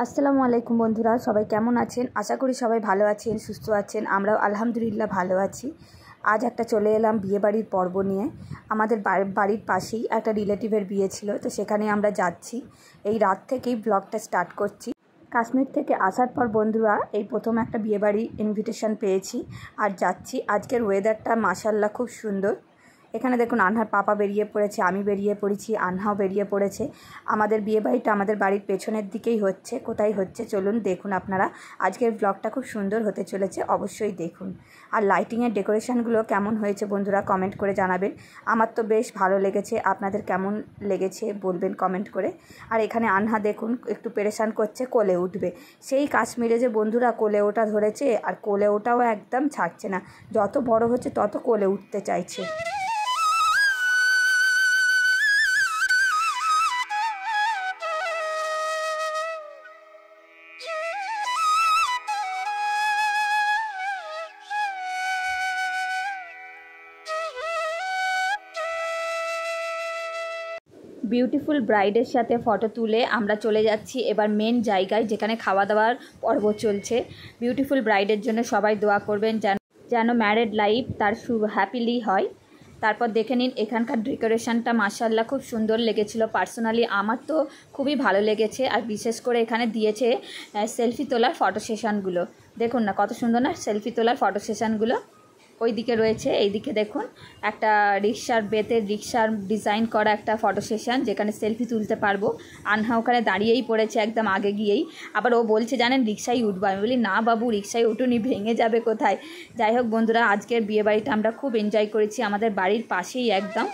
আসসালামু আলাইকুম বন্ধুরা, সবাই কেমন আছেন? আশা করি সবাই ভালো আছেন, সুস্থ আছেন। আমরাও আলহামদুলিল্লাহ ভালো আছি। আজ একটা চলে এলাম বিয়েবাড়ির পর্ব নিয়ে। আমাদের বাড়ির পাশেই একটা রিলেটিভের বিয়ে ছিল, তো সেখানে আমরা যাচ্ছি। এই রাত থেকেই ব্লগটা স্টার্ট করছি। কাশ্মীর থেকে আসার পর বন্ধুরা এই প্রথম একটা বিয়েবাড়ি ইনভিটেশন পেয়েছি আর যাচ্ছি। আজকের ওয়েদারটা মাশাআল্লাহ খুব সুন্দর। এখানে দেখুন আনহার পাপা বেরিয়ে পড়েছে, আমি বেরিয়ে পড়েছি, আনহাও বেরিয়ে পড়েছে। আমাদের বিয়েবাড়িটা আমাদের বাড়ির পেছনের দিকেই হচ্ছে। কোথায় হচ্ছে চলুন দেখুন আপনারা। আজকের ব্লগটা খুব সুন্দর হতে চলেছে, অবশ্যই দেখুন। আর লাইটিংয়ের ডেকোরেশনগুলো কেমন হয়েছে বন্ধুরা কমেন্ট করে জানাবেন। আমার তো বেশ ভালো লেগেছে, আপনাদের কেমন লেগেছে বলবেন কমেন্ট করে। আর এখানে আনহা দেখুন একটু পেরেশান করছে, কোলে উঠবে। সেই কাশ্মীরে যে বন্ধুরা কোলে ওঠা ধরেছে, আর কোলে ওঠাও একদম ছাড়ছে না। যত বড় হচ্ছে তত কোলে উঠতে চাইছে। বিউটিফুল ব্রাইডের সাথে ফটো তুলে আমরা চলে যাচ্ছি এবার মেন জায়গায়, যেখানে খাওয়া দাওয়ার পর্ব চলছে। বিউটিফুল ব্রাইডের জন্য সবাই দোয়া করবেন যেন ম্যারেড লাইফ তার হ্যাপিলি হয়। তারপর দেখে নিন এখানকার ডেকোরেশনটা মাশাআল্লাহ খুব সুন্দর লেগেছিল। পার্সোনালি আমার তো খুবই ভালো লেগেছে। আর বিশেষ করে এখানে দিয়েছে সেলফি তোলার ফটো সেশনগুলো। দেখুন না কত সুন্দর না সেলফি তোলার ফটো সেশনগুলো। ওই দিকে রয়েছে, এই দিকে দেখুন একটা বেতের রিক্সার ডিজাইন করা একটা ফটো সেশন, যেখানে সেলফি তুলতে পারবো। আনহা ওখানে দাঁড়িয়েই পড়েছে একদম আগে গিয়েই। আবার ও বলছে জানেন রিক্সায় উঠবো। আমি বলি না বাবু, রিক্সায় উঠুনি, ভেঙে যাবে কোথায়। যাই হোক বন্ধুরা, আজকের বিয়েবাড়িটা আমরা খুব এনজয় করেছি, আমাদের বাড়ির পাশেই একদম।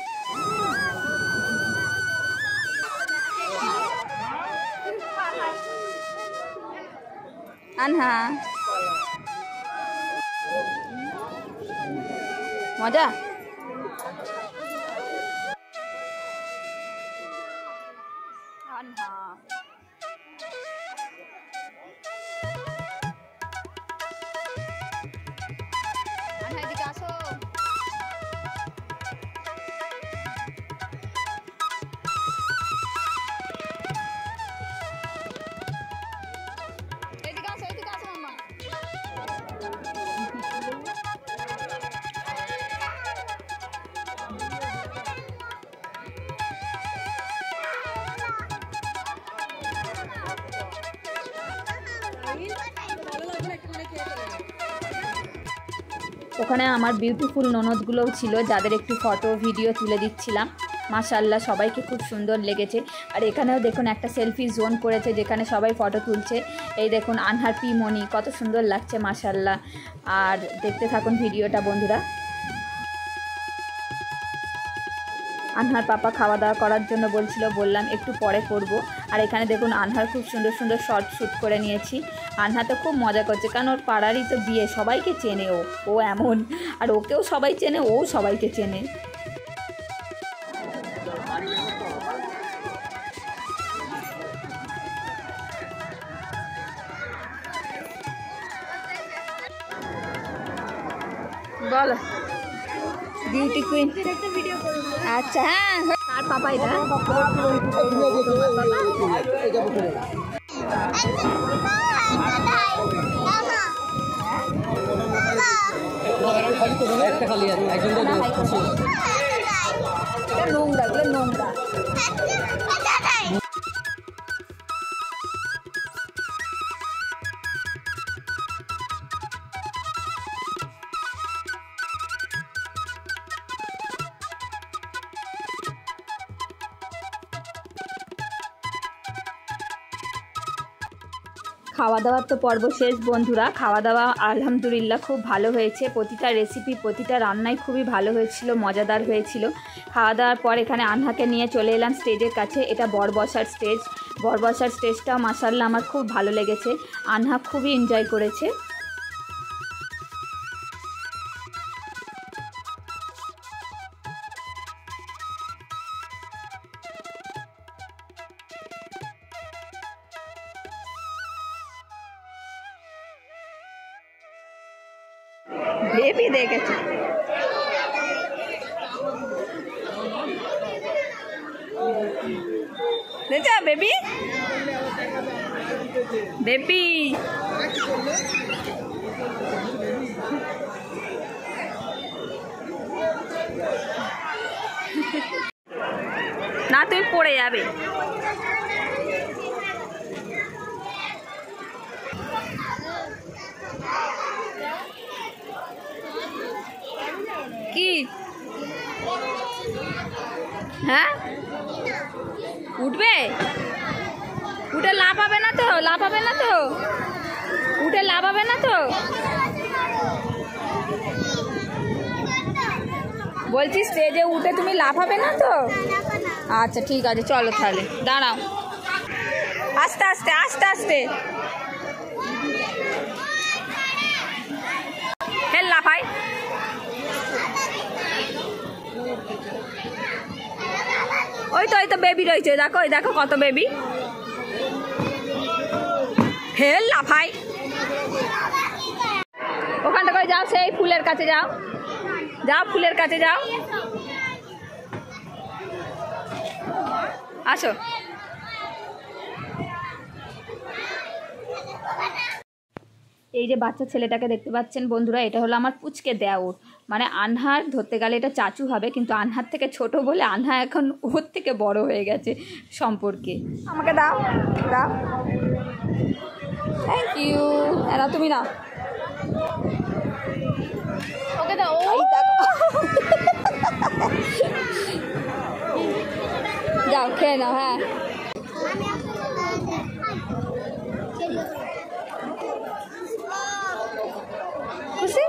আনহা মজা। আনহা এদিকে আসো। এদিকে আসো, এদিকে আসো মাম্মা। ওখানে আমার বিউটিফুল ননদগুলোও ছিল, যাদের একটু ফটো ভিডিও তুলে দিচ্ছিলাম। মাশাআল্লাহ সবাইকে খুব সুন্দর লেগেছে। আর এখানেও দেখুন একটা সেলফি জোন করেছে, যেখানে সবাই ফটো তুলছে। এই দেখুন আনহার পিমনি কত সুন্দর লাগছে মাশাআল্লাহ। আর দেখতে থাকুন ভিডিওটা বন্ধুরা। আনহার পাপা খাওয়া দাওয়া করার জন্য বললাম একটু পরে করব। আর এখানে দেখুন আনহার খুব সুন্দর সুন্দর শর্ট শ্যুট করে নিয়েছি। আনহা তো খুব মজা করছে, কারণ ওর পাড়ারই তো বিয়ে, সবাইকে চেনে ও এমন। আর ওকেও সবাই চেনে, ও সবাইকে চেনে। বল বিউটি কুইন। আচ্ছা হ্যাঁ, আর পাপা এটা নোংরা, নোংরা। খাওয়া দাওয়ার তো পর্ব শেষ বন্ধুরা। খাওয়া দাওয়া আলহামদুলিল্লাহ খুব ভালো হয়েছে। প্রতিটা রেসিপি, প্রতিটা রান্নাই খুবই ভালো হয়েছিল, মজাদার হয়েছিল। খাওয়া দাওয়ার পর এখানে আনহাকে নিয়ে চলে এলাম স্টেজের কাছে। এটা বর বসার স্টেজ। বর বসার স্টেজটাও মাশাআল্লাহ আমার খুব ভালো লেগেছে। আনহা খুবই এনজয় করেছে। বেবি দেখেছে। দেখছো বেবি বেবি না তুমি পড়ে যাবে। কি হ্যাঁ উঠবে? উঠে লাফাবে না তো? লাফাবে না তো? উঠে লাফাবে না তো? বলছি স্টেজে উঠে তুমি লাফাবে না তো? আচ্ছা ঠিক আছে, চলো তাহলে দাঁড়াও। আস্তে আস্তে আস্তে আস্তে ফের লাফাই। ওই তো বেবি রয়েছে, দেখো ওই দেখো কত বেবি। ফের লাফাই। ওখানটা করে যাও, সেই ফুলের কাছে যাও, যাও ফুলের কাছে যাও, আসো। এই যে বাচ্চা ছেলেটাকে দেখতে পাচ্ছেন বন্ধুরা, এটা হলো আমার পুচকে দেওর, মানে আনহার ধরতে গেলে এটা চাচু হবে, কিন্তু আনহার থেকে ছোট বলে আনহা এখন ওর থেকে বড় হয়ে গেছে সম্পর্কে। আমাকে দাও দাও, থ্যাংক ইউ। এরা তুমি না, ওকে দাও। ওই দেখো যাও খেয়ে নাও। হ্যাঁ খুশি?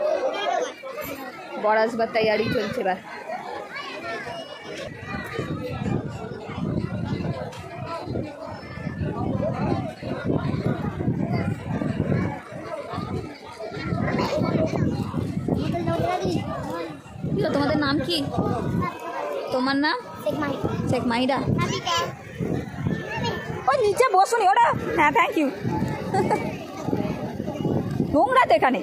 বড় আসবার তৈরি চলছে এবার। তোমাদের নাম কি? তোমার নাম? শেখ মাহিদা। ও নিচে বসুনি ওটা। হ্যাঁ থ্যাংক ইউ। নোংরা তো এখানে।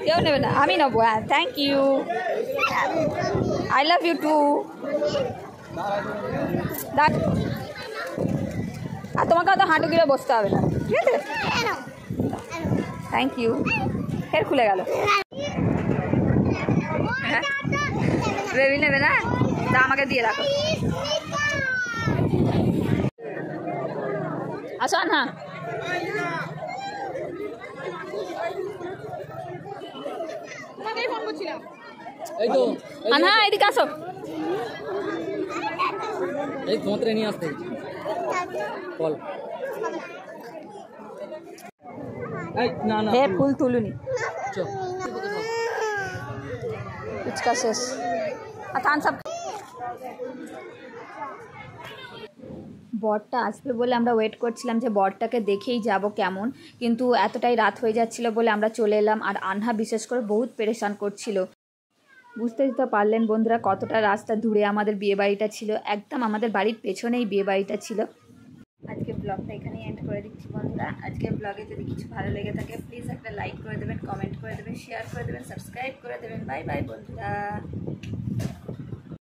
কেউ নেবে না, আমি নেবো। হ্যাঁ thank you, I love you too. আর তোমাকে অত হাঁটু গিয়ে বসতে হবে না, ঠিক আছে? Thank you. ফের খুলে গেল। হ্যাঁ বেবি নেবে না, তা আমাকে দিয়ে রাখো। আসো না, আনহা এদিকে আসো। এই তোমাদের নিয়ে আসতে বল। না না হে ফুল তুলুনি, চল ফুচকা শেষ। আর থামস আপ। বরটা আসবে বলে আমরা ওয়েট করছিলাম যে বরটাকে দেখেই যাব কেমন, কিন্তু এতটাই রাত হয়ে যাচ্ছিল বলে আমরা চলে এলাম। আর আনহা বিশেষ করে বহুত পেরেশান করছিল। বুঝতেই তো পারলেন বন্ধুরা কতটা রাস্তা দূরে আমাদের বিয়েবাড়িটা ছিল, একদম আমাদের বাড়ির পেছনেই বিয়েবাড়িটা ছিল। আজকে ব্লগটা এখানেই এন্ড করে দিচ্ছি বন্ধুরা। আজকে ব্লগে যদি কিছু ভালো লেগে থাকে প্লিজ একটা লাইক করে দেবেন, কমেন্ট করে দেবেন, শেয়ার করে দেবেন, সাবস্ক্রাইব করে দেবেন। বাই বাই বন্ধুরা।